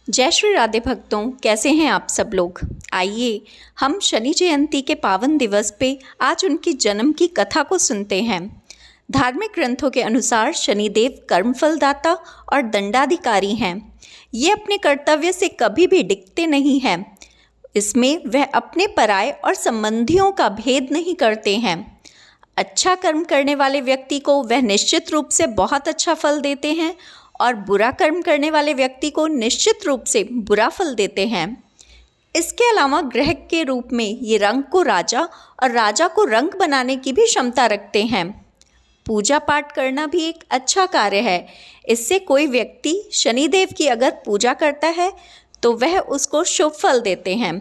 जय श्री राधे भक्तों, कैसे हैं आप सब लोग। आइए हम शनि जयंती के पावन दिवस पे आज उनकी जन्म की कथा को सुनते हैं। धार्मिक ग्रंथों के अनुसार शनिदेव कर्मफलदाता और दंडाधिकारी हैं। ये अपने कर्तव्य से कभी भी डिगते नहीं हैं। इसमें वह अपने पराये और संबंधियों का भेद नहीं करते हैं। अच्छा कर्म करने वाले व्यक्ति को वह निश्चित रूप से बहुत अच्छा फल देते हैं और बुरा कर्म करने वाले व्यक्ति को निश्चित रूप से बुरा फल देते हैं। इसके अलावा ग्रह के रूप में ये रंग को राजा और राजा को रंग बनाने की भी क्षमता रखते हैं। पूजा पाठ करना भी एक अच्छा कार्य है। इससे कोई व्यक्ति शनिदेव की अगर पूजा करता है तो वह उसको शुभ फल देते हैं।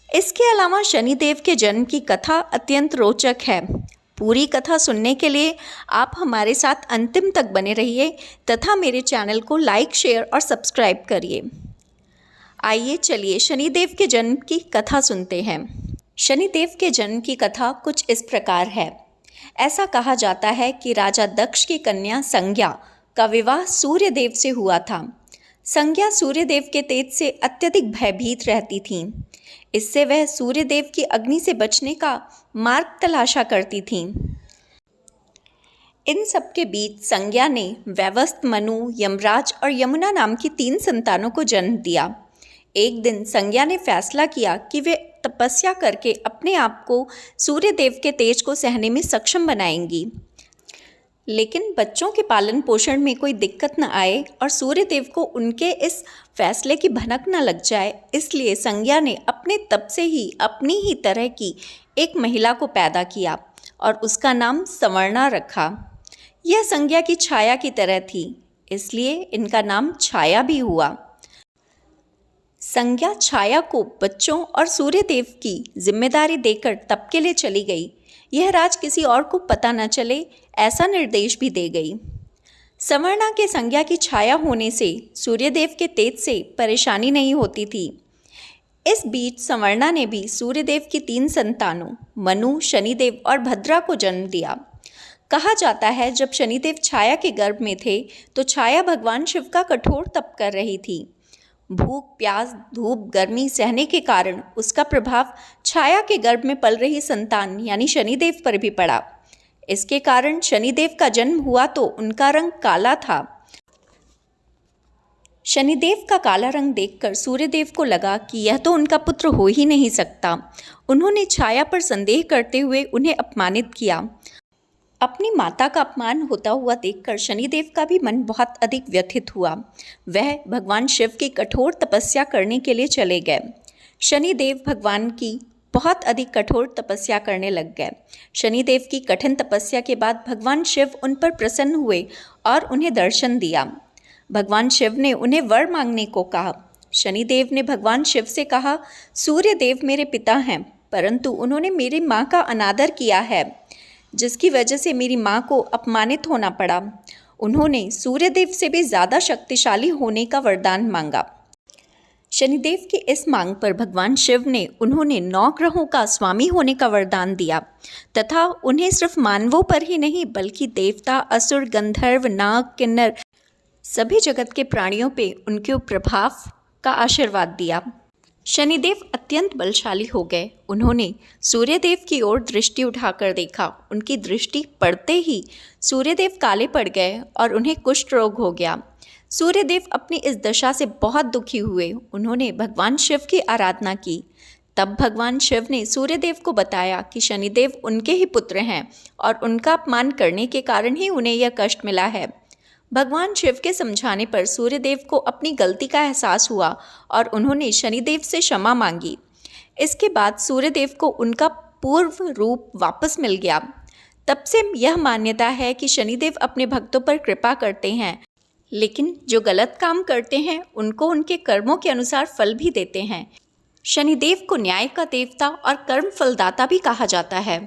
इसके अलावा शनिदेव के जन्म की कथा अत्यंत रोचक है। पूरी कथा सुनने के लिए आप हमारे साथ अंतिम तक बने रहिए तथा मेरे चैनल को लाइक, शेयर और सब्सक्राइब करिए। आइए चलिए शनिदेव के जन्म की कथा सुनते हैं। शनिदेव के जन्म की कथा कुछ इस प्रकार है। ऐसा कहा जाता है कि राजा दक्ष की कन्या संज्ञा का विवाह सूर्यदेव से हुआ था। संज्ञा सूर्यदेव के तेज से अत्यधिक भयभीत रहती थीं। इससे वह सूर्यदेव की अग्नि से बचने का मार्ग तलाशा करती थीं। इन सब के बीच संज्ञा ने वैवस्त्र, मनु, यमराज और यमुना नाम की 3 संतानों को जन्म दिया। एक दिन संज्ञा ने फैसला किया कि वे तपस्या करके अपने आप को सूर्यदेव के तेज को सहने में सक्षम बनाएंगी। लेकिन बच्चों के पालन पोषण में कोई दिक्कत न आए और सूर्यदेव को उनके इस फैसले की भनक न लग जाए, इसलिए संज्ञा ने अपने तप से ही अपनी ही तरह की एक महिला को पैदा किया और उसका नाम संवर्णा रखा। यह संज्ञा की छाया की तरह थी, इसलिए इनका नाम छाया भी हुआ। संज्ञा छाया को बच्चों और सूर्यदेव की जिम्मेदारी देकर तप के लिए चली गई। यह राज किसी और को पता न चले, ऐसा निर्देश भी दे गई। संवर्णा के संज्ञा की छाया होने से सूर्यदेव के तेज से परेशानी नहीं होती थी। इस बीच संवर्णा ने भी सूर्यदेव की 3 संतानों मनु, शनिदेव और भद्रा को जन्म दिया। कहा जाता है जब शनिदेव छाया के गर्भ में थे तो छाया भगवान शिव का कठोर तप कर रही थी। भूख, प्यास, धूप, गर्मी सहने के कारण उसका प्रभाव छाया के गर्भ में पल रही संतान यानी शनिदेव पर भी पड़ा। इसके कारण शनिदेव का जन्म हुआ तो उनका रंग काला था। शनिदेव का काला रंग देखकर सूर्यदेव को लगा कि यह तो उनका पुत्र हो ही नहीं सकता। उन्होंने छाया पर संदेह करते हुए उन्हें अपमानित किया। अपनी माता का अपमान होता हुआ देखकर शनिदेव का भी मन बहुत अधिक व्यथित हुआ। वह भगवान शिव की कठोर तपस्या करने के लिए चले गए। शनिदेव भगवान की बहुत अधिक कठोर तपस्या करने लग गए। शनिदेव की कठिन तपस्या के बाद भगवान शिव उन पर प्रसन्न हुए और उन्हें दर्शन दिया। भगवान शिव ने उन्हें वर मांगने को कहा। शनिदेव ने भगवान शिव से कहा, सूर्यदेव मेरे पिता हैं, परंतु उन्होंने मेरी माँ का अनादर किया है, जिसकी वजह से मेरी माँ को अपमानित होना पड़ा। उन्होंने सूर्यदेव से भी ज़्यादा शक्तिशाली होने का वरदान मांगा। शनिदेव की इस मांग पर भगवान शिव ने उन्होंने 9 ग्रहों का स्वामी होने का वरदान दिया तथा उन्हें सिर्फ मानवों पर ही नहीं बल्कि देवता, असुर, गंधर्व, नाग, किन्नर सभी जगत के प्राणियों पे उनके प्रभाव का आशीर्वाद दिया। शनिदेव अत्यंत बलशाली हो गए। उन्होंने सूर्यदेव की ओर दृष्टि उठाकर देखा। उनकी दृष्टि पड़ते ही सूर्यदेव काले पड़ गए और उन्हें कुष्ठ रोग हो गया। सूर्यदेव अपनी इस दशा से बहुत दुखी हुए। उन्होंने भगवान शिव की आराधना की। तब भगवान शिव ने सूर्यदेव को बताया कि शनिदेव उनके ही पुत्र हैं और उनका अपमान करने के कारण ही उन्हें यह कष्ट मिला है। भगवान शिव के समझाने पर सूर्यदेव को अपनी गलती का एहसास हुआ और उन्होंने शनिदेव से क्षमा मांगी। इसके बाद सूर्यदेव को उनका पूर्व रूप वापस मिल गया। तब से यह मान्यता है कि शनिदेव अपने भक्तों पर कृपा करते हैं, लेकिन जो गलत काम करते हैं उनको उनके कर्मों के अनुसार फल भी देते हैं। शनिदेव को न्याय का देवता और कर्म फलदाता भी कहा जाता है।